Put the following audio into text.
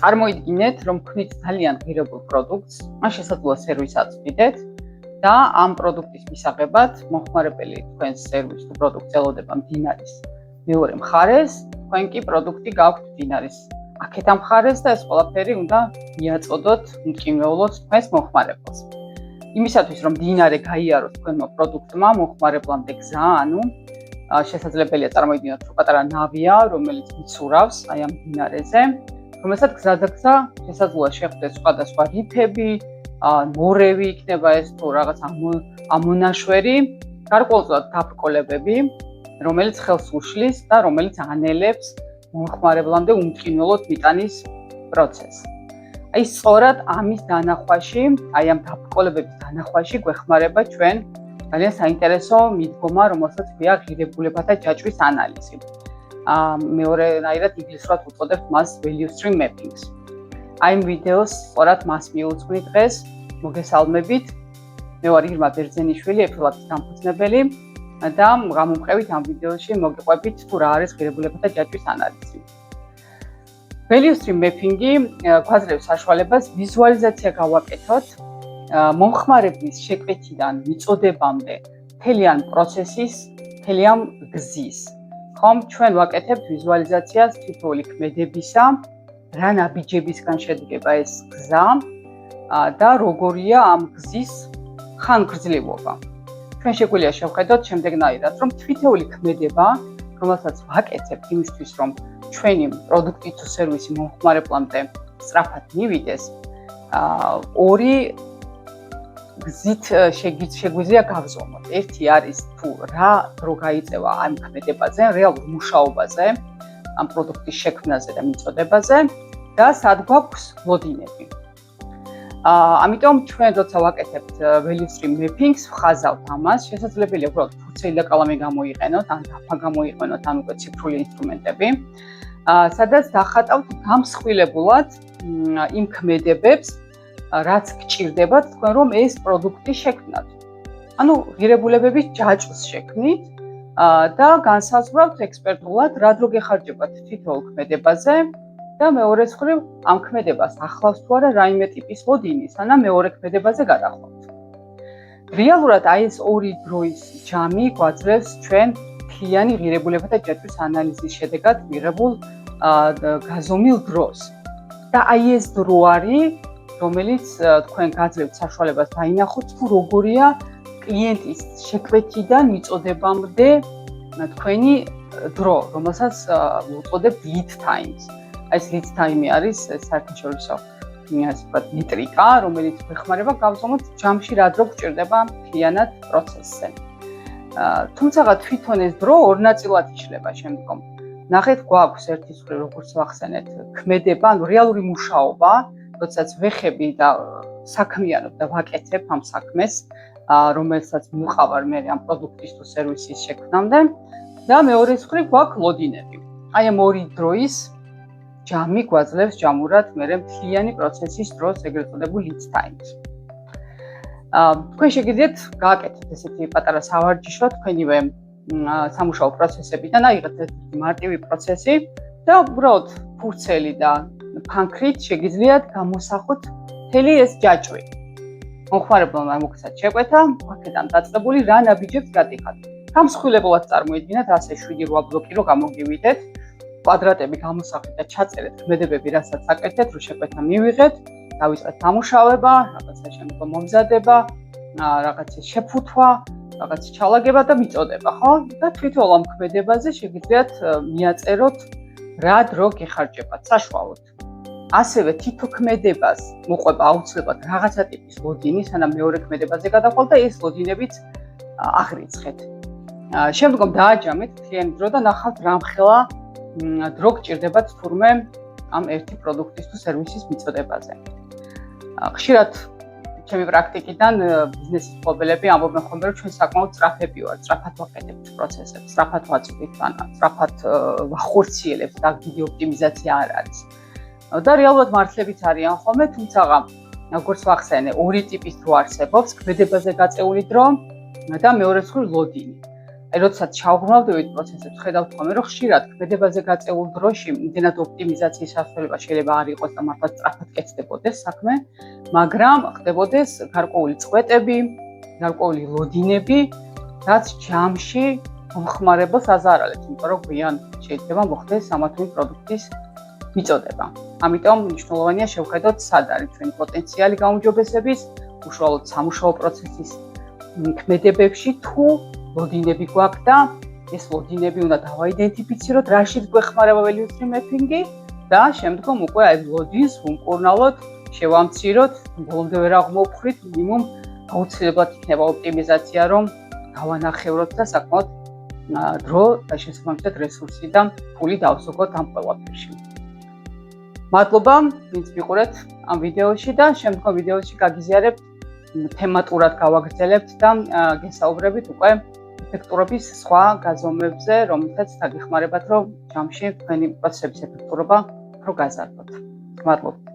წარმოიდგინეთ, რომ ქმნით ძალიან ღირებულ პროდუქტს, ან შესაძლოა სერვისს აწვდიდეთ და ამ პროდუქტის მისაღებად მომხმარებელი თქვენს სერვისს თუ პროდუქტს ელოდება მდინარის მეორე მხარეს, თქვენ კი პროდუქტი გაქვთ მდინარის აქეთ ამ მხარეს და ეს ყველაფერი უნდა მიაწოდოთ, მტკივნეულოთ თქვენს მომხმარებელს. იმისათვის, რომ მდინარე გაიაროს თქვენმა პროდუქტმა მომხმარებლამდე გზა, ანუ შესაძლებელია წარმოიდგინოთ, რომ პატარა ნავია, რომელიც მიცურავს აი ამ მდინარეზე, რომელსაც გზადაგზა შესაძლოა შეხვდეს სხვადასხვა რიფები, მორევი იქნება ეს თუ რაღაც ამონაშვერი, გარკვეულწილად დაბრკოლებები, რომელიც ხელს უშლის და რომელიც ანელებს მომხმარებლამდე უმტკივნეულოდ მიტანის პროცესს. აი სწორად ამის დანახვაში, აი ამ დაბრკოლებების დანახვაში გვეხმარება ჩვენ ძალიან საინტერესო მიდგომა, რომელსაც ქვია ღირებულებათა ჯაჭვის ანალიზი. მეორენაირად ინგლისურად უწოდებთ მას value stream mappings. აი ამ ვიდეოს სწორად მას მივუძღვნი დღეს, მოგესალმებით. მე ვარ ირმა ბერძენიშვილი, ეფილატის დამფუძნებელი და გამომყევით ამ ვიდეოში მოგიყვებით თუ რა არის ღირებულებათა ჯაჭვის ანალიზი. Value stream mapping-ი გვაძლევს საშუალებას ვიზუალიზაცია გავაკეთოთ მომხმარებლის შეკვეთიდან მიწოდებამდე მთელი ამ პროცესის, მთელი ამ გზის. ხომ ჩვენ ვაკეთებთ ვიზუალიზაციას თითოეული ქმედებისა, რა ნაბიჯებისგან შედგება ეს გზა და როგორია ამ გზის ხანგრძლივობა. ჩვენ შეგვიძლია შევხედოთ შემდეგნაირად, რომ თითოეული ქმედება, რომელსაც ვაკეთებთ იმისთვის, რომ ჩვენი პროდუქტი თუ სერვისი მომხმარებლამდე სწრაფად მივიდეს, ორი გზით შეგვიძლია გავზომოთ. ერთი არის თუ რა დრო გაიწევა ამ ქმედებაზე, რეალურ მუშაობაზე, ამ პროდუქტის შექმნაზე და მიწოდებაზე და სად გვაქვს ლოდინები. ამიტომ ჩვენ როცა ვაკეთებთ value stream mappings, ვხაზავთ ამას, შესაძლებელია უბრალოდ ფურცელი და კალამი გამოიყენოთ, ან დაფა გამოიყენოთ, ან უკვე ციფრული ინსტრუმენტები, სადაც დახატავთ გამსხვილებულად იმ ქმედებებს, რაც გჭირდებათ თქვენ რომ ეს პროდუქტი შექმნათ. ანუ ღირებულებების ჯაჭვს შექმნით და განსაზღვრავთ ექსპერტულად რა დრო გეხარჯებათ თითოეულ ქმედებაზე და მეორე მხრივ ამ ქმედებას ახლავს თუ არა რაიმე ტიპის ლოდინი, სანამ მეორე ქმედებაზე გადახვევთ. რეალურად აი ეს ორი დროის ჯამი გვაძლევს ჩვენ მთლიანი ღირებულებათა ჯაჭვის ანალიზის შედეგად მიღებულ გაზომილ დროს. და აი ეს დრო არის რომელიც თქვენ გაძლევთ საშუალებას დაინახოთ თუ როგორია კლიენტის შეკვეთიდან მიწოდებამდე თქვენი დრო, რომელსაც უწოდებთ lead times. ეს lead time-ი არის საერთაშორისო მეტრიკა, რომელიც გვეხმარება გავზომოთ ჯამში რა დრო გჭირდება მთლიანად პროცესზე. თუმცა თვითონ ეს დრო ორ ნაწილად იშლება შემდგომ. ნახეთ, გვაქვს ერთის მხრივ როგორც ვახსენეთ, ქმედება, ანუ რეალური მუშაობა, როდესაც ვეხები და საქმიანობ და ვაკეთებ ამ საქმეს, რომელსაც მივყავარ მე ამ პროდუქტის თუ სერვისის შექმნამდე და მეორე მხრივ გვაქვს ლოდინები. აი ამ ორი დროის ჯამი გვაძლევს ჯამურად მე მთლიანი პროცესის დროს ეგრეთ წოდებულ lead times. თქვენ შეგიძლიათ გააკეთოთ ესეთი პატარა სავარჯიშო თქვენივე სამუშაო პროცესებიდან აიღეთ ესეთი მარტივი პროცესი და უბრალოდ ფურცელი და ფანქრით შეგიძლიათ გამოსახოთ მთელი ეს ჯაჭვი. მომხმარებელმა მოგცათ შეკვეთა, აქედან დაწყებული რა ნაბიჯებს გადიხართ. გამსხვილებულად წარმოიდგინეთ ასე 7-8 ბლოკი რო გამოგივიდეთ, კვადრატები გამოსახეთ და ჩაწერეთ ქმედებები, რასაც აკეთეთ, რო შეკვეთა მივიღეთ, დავიწყეთ დამუშავება, რაღაცა შემდგომ მომზადება, რაღაცის შეფუთვა, რაღაც ჩალაგება და მიწოდება, ხო? და თვითონ ამ ქმედებაზე შეგიძლიათ მიაწეროთ რა დრო გეხარჯებათ საშუალოდ. ასევე თითო ქმედებას მოყვება აუცილებლად რაღაცა ტიპის ლოდინი, სანამ მეორე ქმედებაზე გადახვალთ და ეს ლოდინებიც აღრიცხეთ. შემდგომ დააჯამეთ მთლიანი დრო და ნახავთ რამხელა დრო გჭირდებათ თურმე ამ ერთი პროდუქტის თუ სერვისის მიწოდებაზე. ხშირად ჩემი პრაქტიკიდან ბიზნესის მფლობელები ამბობენ ხოლმე, რომ ჩვენ საკმაოდ სწრაფები ვართ, სწრაფად ვაკეთებთ პროცესებს, სწრაფად ვაწვდით ან სწრაფად ვახორციელებთ და დიდი ოპტიმიზაცია არ არის. და რეალურად მართლებიც არიან ხოლმე, თუმცა როგორც ვახსენე, ორი ტიპის დრო არსებობს, ქმედებაზე გაწეული დრო და მეორე მხრივ ლოდინი. აი როდესაც ჩავღრმავდებით პროცესებს, ხედავთ ხოლმე, რომ ხშირად ქმედებაზე გაწეულ დროში იმდენად ოპტიმიზაციის საშუალება შეიძლება არ იყოს და მართლა სწრაფად კეთდებოდეს საქმე, მაგრამ ხდებოდეს გარკვეული წვეტები, გარკვეული ლოდინები, რაც ჯამში მომხმარებელს აზარალებს, იმიტომ რომ გვიან შეიძლება მოხდეს ამა თუ იმ პროდუქტის მიწოდება. ამიტომ მნიშვნელოვანია შევხედოთ, სად არის ჩვენი პოტენციალი გაუმჯობესების, უშუალოდ სამუშაო პროცესის ქმედებებში თუ ლოდინები გვაქვს და ეს ლოდინები უნდა დავაიდენტიფიციროთ, რაშიც გვეხმარება value stream mapping-ი და შემდგომ უკვე აი ლოდინს უმკურნალოდ შევამციროთ, ბოლომდე ვერ აღმოვხვრით, მინიმუმ აუცილებლად იქნება ოპტიმიზაცია, რომ გავანახევროთ და საკმაოდ დრო და შესაბამისად რესურსი და ფული დავსუქოთ ამ ყველაფერში. მადლობა, ვინც მიყურეთ ამ ვიდეოში და შემდგომ ვიდეოში გაგიზიარებთ თემატურად გავაგრძელებთ და გესაუბრებით უკვე ეფექტურობის სხვა გაზომვებზე, რომელთაც დაგეხმარებათ, რომ ჯამში თქვენი პროცესების ეფექტურობა უფრო გაზარდოთ. მადლობა.